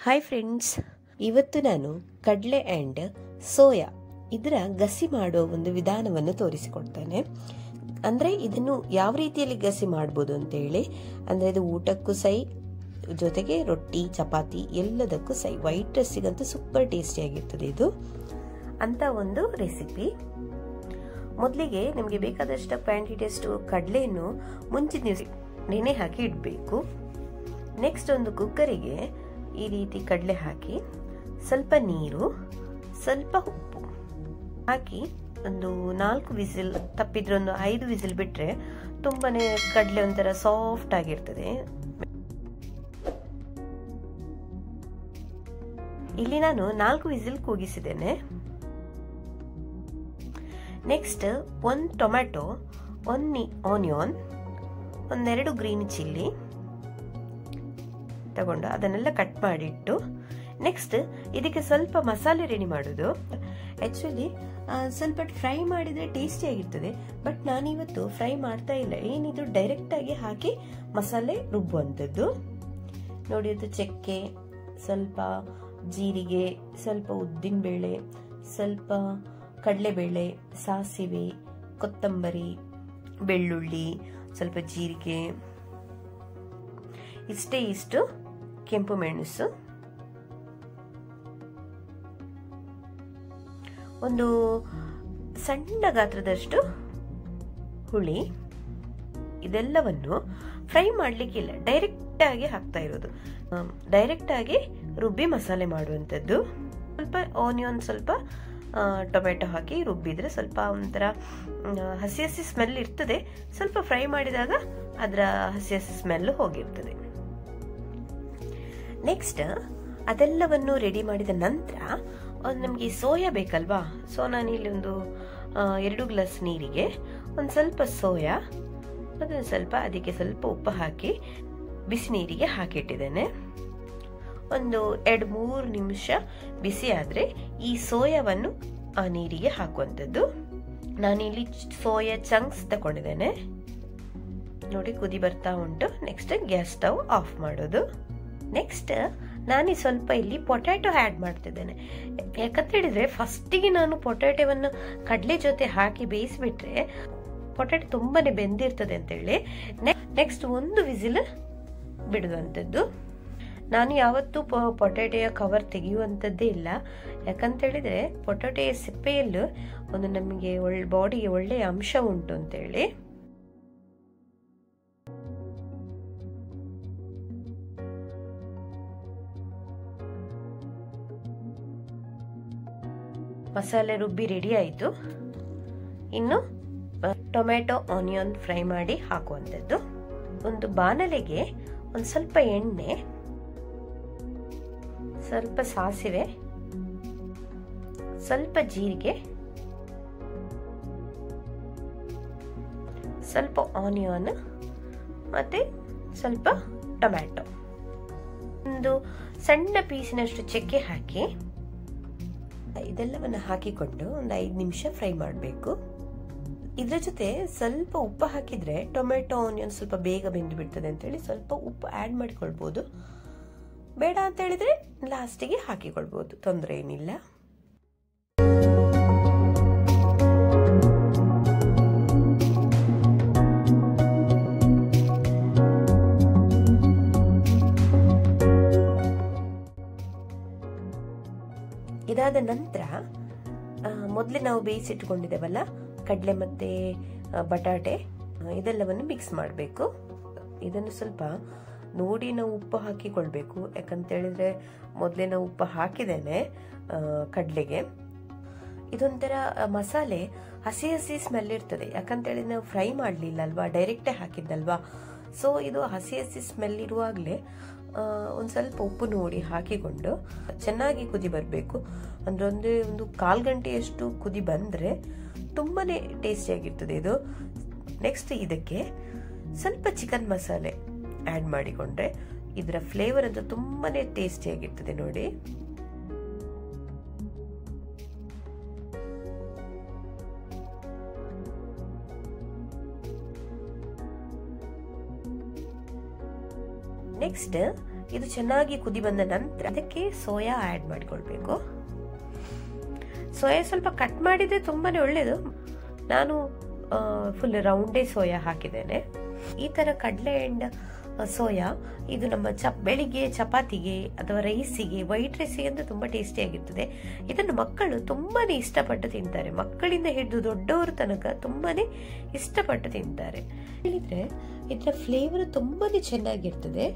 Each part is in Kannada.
ಹಾಯ್ ಫ್ರೆಂಡ್ಸ್, ಇವತ್ತು ನಾನು ಕಡಲೆ ಆ್ಯಂಡ್ ಸೋಯಾ ಇದರ ಗಸಿ ಮಾಡೋ ಒಂದು ವಿಧಾನವನ್ನು ತೋರಿಸಿಕೊಡ್ತೇನೆ. ಅಂದರೆ ಇದನ್ನು ಯಾವ ರೀತಿಯಲ್ಲಿ ಗಸಿ ಮಾಡ್ಬೋದು ಅಂತೇಳಿ. ಅಂದರೆ ಇದು ಊಟಕ್ಕೂ ಸೈ, ಜೊತೆಗೆ ರೊಟ್ಟಿ ಚಪಾತಿ ಎಲ್ಲದಕ್ಕೂ ಸೈ. ವೈಟ್ ರೈಸಿಗಂತೂ ಸೂಪರ್ ಟೇಸ್ಟಿಯಾಗಿರ್ತದೆ ಇದು ಅಂತ ಒಂದು ರೆಸಿಪಿ. ಮೊದಲಿಗೆ ನಿಮಗೆ ಬೇಕಾದಷ್ಟು ಕ್ವಾಂಟಿಟಿಯಷ್ಟು ಕಡಲೆಯನ್ನು ಮುಂಚಿನ ದಿವಸ ನೆನೆ ಹಾಕಿ ಇಡಬೇಕು. ನೆಕ್ಸ್ಟ್ ಒಂದು ಕುಕ್ಕರಿಗೆ ಈ ರೀತಿ ಕಡಲೆ ಹಾಕಿ ಸ್ವಲ್ಪ ನೀರು, ಸ್ವಲ್ಪ ಉಪ್ಪು ಹಾಕಿ ಒಂದು 4 ವಿಸಿಲ್, ತಪ್ಪಿದ್ರೆ ಒಂದು 5 ವಿಸಿಲ್ ಬಿಟ್ರೆ ತುಂಬಾನೇ ಕಡಲೆ ಒಂಥರ ಸಾಫ್ಟ್ ಆಗಿರ್ತದೆ. ಇಲ್ಲಿ ನಾನು 4 ವಿಸಿಲ್ ಕೂಗಿಸಿದ್ದೇನೆ. Next 1 tomato, 1 onion, 1-2 green chilli ತಗೊಂಡು ಅದನ್ನೆಲ್ಲ ಕಟ್ ಮಾಡಿಟ್ಟು ನೆಕ್ಸ್ಟ್ ಇದಕ್ಕೆ ಸ್ವಲ್ಪ ಮಸಾಲೆ ರೆಡಿ ಮಾಡೋದು. ಆಕ್ಚುಲಿ ಸ್ವಲ್ಪ ಫ್ರೈ ಮಾಡಿದ್ರೆ ಟೇಸ್ಟಿ ಆಗಿರ್ತದೆ, ಬಟ್ ನಾನಿವತ್ತು ಫ್ರೈ ಮಾಡ್ತಾ ಇಲ್ಲ. ಏನಿದು ಡೈರೆಕ್ಟ್ ಆಗಿ ಹಾಕಿ ಮಸಾಲೆ ರುಬ್ಬುವಂಥದ್ದು. ನೋಡಿ, ಅದು ಚಕ್ಕೆ, ಸ್ವಲ್ಪ ಜೀರಿಗೆ, ಸ್ವಲ್ಪ ಉದ್ದಿನಬೇಳೆ, ಸ್ವಲ್ಪ ಕಡಲೆಬೇಳೆ, ಸಾಸಿವೆ, ಕೊತ್ತಂಬರಿ, ಬೆಳ್ಳುಳ್ಳಿ, ಸ್ವಲ್ಪ ಜೀರಿಗೆ, ಇಷ್ಟು ಕೆಂಪು ಮೆಣಸು, ಒಂದು ಸಣ್ಣ ಗಾತ್ರದಷ್ಟು ಹುಳಿ. ಇದೆಲ್ಲವನ್ನು ಫ್ರೈ ಮಾಡ್ಲಿಕ್ಕಿಲ್ಲ, ಡೈರೆಕ್ಟ್ ಆಗಿ ಹಾಕ್ತಾ ಇರೋದು. ಡೈರೆಕ್ಟ್ ಆಗಿ ರುಬ್ಬಿ ಮಸಾಲೆ ಮಾಡುವಂಥದ್ದು. ಸ್ವಲ್ಪ ಆನಿಯನ್, ಸ್ವಲ್ಪ ಟೊಮೆಟೊ ಹಾಕಿ ರುಬ್ಬಿದ್ರೆ ಸ್ವಲ್ಪ ಒಂಥರ ಹಸಿ ಹಸಿ ಸ್ಮೆಲ್ ಇರ್ತದೆ. ಸ್ವಲ್ಪ ಫ್ರೈ ಮಾಡಿದಾಗ ಅದರ ಹಸಿ ಹಸಿ ಸ್ಮೆಲ್ ಹೋಗಿರ್ತದೆ. ನೆಕ್ಸ್ಟ್ ಅದೆಲ್ಲವನ್ನು ರೆಡಿ ಮಾಡಿದ ನಂತರ ನಮಗೆ ಸೋಯಾ ಬೇಕಲ್ವಾ. ಸೊ ನಾನಿಲ್ಲಿ ಒಂದು 2 ಗ್ಲಾಸ್ ನೀರಿಗೆ ಒಂದು ಸ್ವಲ್ಪ ಸೋಯಾ, ಅದನ್ನು ಸ್ವಲ್ಪ ಅದಕ್ಕೆ ಸ್ವಲ್ಪ ಉಪ್ಪು ಹಾಕಿ ಬಿಸಿ ನೀರಿಗೆ ಹಾಕಿಟ್ಟಿದ್ದೇನೆ. ಒಂದು 2-3 ನಿಮಿಷ ಬಿಸಿ ಆದ್ರೆ ಈ ಸೋಯಾವನ್ನು ಆ ನೀರಿಗೆ ಹಾಕುವಂಥದ್ದು. ನಾನಿಲ್ಲಿ ಸೋಯಾ ಚಂಕ್ಸ್ ತಗೊಂಡಿದ್ದೇನೆ. ನೋಡಿ, ಕುದಿ ಬರ್ತಾ ಉಂಟು. ನೆಕ್ಸ್ಟ್ ಗ್ಯಾಸ್ ಸ್ಟವ್ ಆಫ್ ಮಾಡೋದು. ನೆಕ್ಸ್ಟ್ ನಾನು ಸ್ವಲ್ಪ ಇಲ್ಲಿ ಪೊಟ್ಯಾಟೊ ಆ್ಯಡ್ ಮಾಡ್ತಿದ್ದೇನೆ. ಯಾಕಂತ ಹೇಳಿದ್ರೆ ಫಸ್ಟಿಗೆ ನಾನು ಪೊಟ್ಯಾಟೊವನ್ನು ಕಡಲೆ ಜೊತೆ ಹಾಕಿ ಬೇಯಿಸಿಬಿಟ್ರೆ ಪೊಟ್ಯಾಟೊ ತುಂಬಾನೇ ಬೆಂದಿರ್ತದೆ ಅಂತೇಳಿ ನೆಕ್ಸ್ಟ್ 1 ವಿಸಿಲ್ ಬಿಡುವಂಥದ್ದು. ನಾನು ಯಾವತ್ತೂ ಪೊಟ್ಯಾಟೊಯ ಕವರ್ ತೆಗೆಯುವಂಥದ್ದೇ ಇಲ್ಲ. ಯಾಕಂತ ಹೇಳಿದ್ರೆ ಪೊಟ್ಯಾಟೊಯ ಸಿಪ್ಪೆಯಲ್ಲೂ ಒಂದು ನಮಗೆ ಬಾಡಿಗೆ ಒಳ್ಳೆಯ ಅಂಶ ಉಂಟು ಅಂತೇಳಿ. ಮಸಾಲೆ ರುಬ್ಬಿ ರೆಡಿ ಆಯಿತು. ಇನ್ನು ಟೊಮೆಟೊ ಆನಿಯನ್ ಫ್ರೈ ಮಾಡಿ ಹಾಕುವಂಥದ್ದು. ಒಂದು ಬಾಣಲೆಗೆ ಒಂದು ಸ್ವಲ್ಪ ಎಣ್ಣೆ, ಸ್ವಲ್ಪ ಸಾಸಿವೆ, ಸ್ವಲ್ಪ ಜೀರಿಗೆ, ಸ್ವಲ್ಪ ಆನಿಯನ್ ಮತ್ತೆ ಸ್ವಲ್ಪ ಟೊಮ್ಯಾಟೊ, ಒಂದು ಸಣ್ಣ ಪೀಸಿನಷ್ಟು ಚಕ್ಕೆ ಹಾಕಿ ಇದೆಲ್ಲವನ್ನು ಹಾಕಿಕೊಂಡು ಒಂದು 5 ನಿಮಿಷ ಫ್ರೈ ಮಾಡಬೇಕು. ಇದ್ರ ಜೊತೆ ಸ್ವಲ್ಪ ಉಪ್ಪು ಹಾಕಿದ್ರೆ ಟೊಮೆಟೊ ಆನಿಯನ್ ಸ್ವಲ್ಪ ಬೇಗ ಬೆಂದು ಬಿಡ್ತದೆ ಅಂತೇಳಿ ಸ್ವಲ್ಪ ಉಪ್ಪು ಆ್ಯಡ್ ಮಾಡಿಕೊಳ್ಬೋದು. ಬೇಡ ಅಂತ ಹೇಳಿದ್ರೆ ಲಾಸ್ಟಿಗೆ ಹಾಕಿಕೊಳ್ಬೋದು, ತೊಂದರೆ ಏನಿಲ್ಲ. ಇದಾದ ನಂತರ ಮೊದಲೇ ನಾವು ಬೇಯಿಸಿಟ್ಕೊಂಡಿದ್ದೇವಲ್ಲ ಕಡಲೆ ಮತ್ತೆ ಬಟಾಟೆ, ಇದೆಲ್ಲವನ್ನು ಮಿಕ್ಸ್ ಮಾಡಬೇಕು. ಇದನ್ನು ಸ್ವಲ್ಪ ನೋಡಿ ನಾವು ಉಪ್ಪು ಹಾಕಿಕೊಳ್ಬೇಕು. ಯಾಕಂತ ಹೇಳಿದ್ರೆ ಮೊದಲೇ ನಾವು ಉಪ್ಪು ಹಾಕಿದ್ದೇನೆ ಕಡಲೆಗೆ. ಇದೊಂಥರ ಮಸಾಲೆ ಹಸಿ ಹಸಿ ಸ್ಮೆಲ್ ಇರ್ತದೆ. ಯಾಕಂತ ಹೇಳಿದ್ರೆ ನಾವು ಫ್ರೈ ಮಾಡಲಿಲ್ಲ ಅಲ್ವಾ, ಡೈರೆಕ್ಟೇ ಹಾಕಿದ್ದಲ್ವಾ. ಸೊ ಇದು ಹಸಿ ಹಸಿ ಸ್ಮೆಲ್ ಇರುವಾಗಲೇ ಒಂದು ಸ್ವಲ್ಪ ಉಪ್ಪು ನೋಡಿ ಹಾಕಿಕೊಂಡು ಚೆನ್ನಾಗಿ ಕುದಿ ಬರಬೇಕು. ಅಂದ್ರೆ ಒಂದು 1/4 ಗಂಟೆಯಷ್ಟು ಕುದಿ ಬಂದರೆ ತುಂಬಾನೇ ಟೇಸ್ಟಿಯಾಗಿರ್ತದೆ ಇದು. ನೆಕ್ಸ್ಟ್ ಇದಕ್ಕೆ ಸ್ವಲ್ಪ ಚಿಕನ್ ಮಸಾಲೆ ಆ್ಯಡ್ ಮಾಡಿಕೊಂಡ್ರೆ ಇದರ ಫ್ಲೇವರ್ ಅಂತೂ ತುಂಬಾನೇ ಟೇಸ್ಟಿಯಾಗಿರ್ತದೆ ನೋಡಿ. ನೆಕ್ಸ್ಟ್ ಇದು ಚೆನ್ನಾಗಿ ಕುದಿ ಬಂದ ನಂತರ ಅದಕ್ಕೆ ಸೋಯಾ ಆಡ್ ಮಾಡಿಕೊಳ್ಬೇಕು. ಸೋಯಾ ಸ್ವಲ್ಪ ಕಟ್ ಮಾಡಿದ್ರೆ ತುಂಬಾನೇ ಒಳ್ಳೇದು. ನಾನು ಫುಲ್ ರೌಂಡೇ ಸೋಯಾ ಹಾಕಿದ್ದೇನೆ. ಈ ತರ ಕಡಲೆ ಅಂಡ್ ಸೋಯಾ ಇದು ನಮ್ಮ ಬೆಳಿಗ್ಗೆ ಚಪಾತಿಗೆ ಅಥವಾ ರೈಸಿಗೆ, ವೈಟ್ ರೈಸಿಗೆ ಅಂತ ತುಂಬಾ ಟೇಸ್ಟಿ ಆಗಿರ್ತದೆ. ಇದನ್ನು ಮಕ್ಕಳು ತುಂಬಾನೇ ಇಷ್ಟಪಟ್ಟು ತಿಂತಾರೆ. ಮಕ್ಕಳಿಂದ ಹಿಡಿದು ದೊಡ್ಡವರು ತನಕ ತುಂಬಾನೇ ಇಷ್ಟಪಟ್ಟು ತಿಂತಾರೆ. ಹೇಳಿದ್ರೆ ಇದರ ಫ್ಲೇವರ್ ತುಂಬಾನೇ ಚೆನ್ನಾಗಿರ್ತದೆ.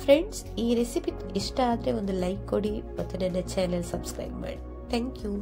ಫ್ರೆಂಡ್ಸ್, ಈ ರೆಸಿಪಿ ಇಷ್ಟ ಆದರೆ ಒಂದು ಲೈಕ್ ಕೊಡಿ ಮತ್ತು ನನ್ನ ಚಾನೆಲ್ ಸಬ್ಸ್ಕ್ರೈಬ್ ಮಾಡಿ. Thank you.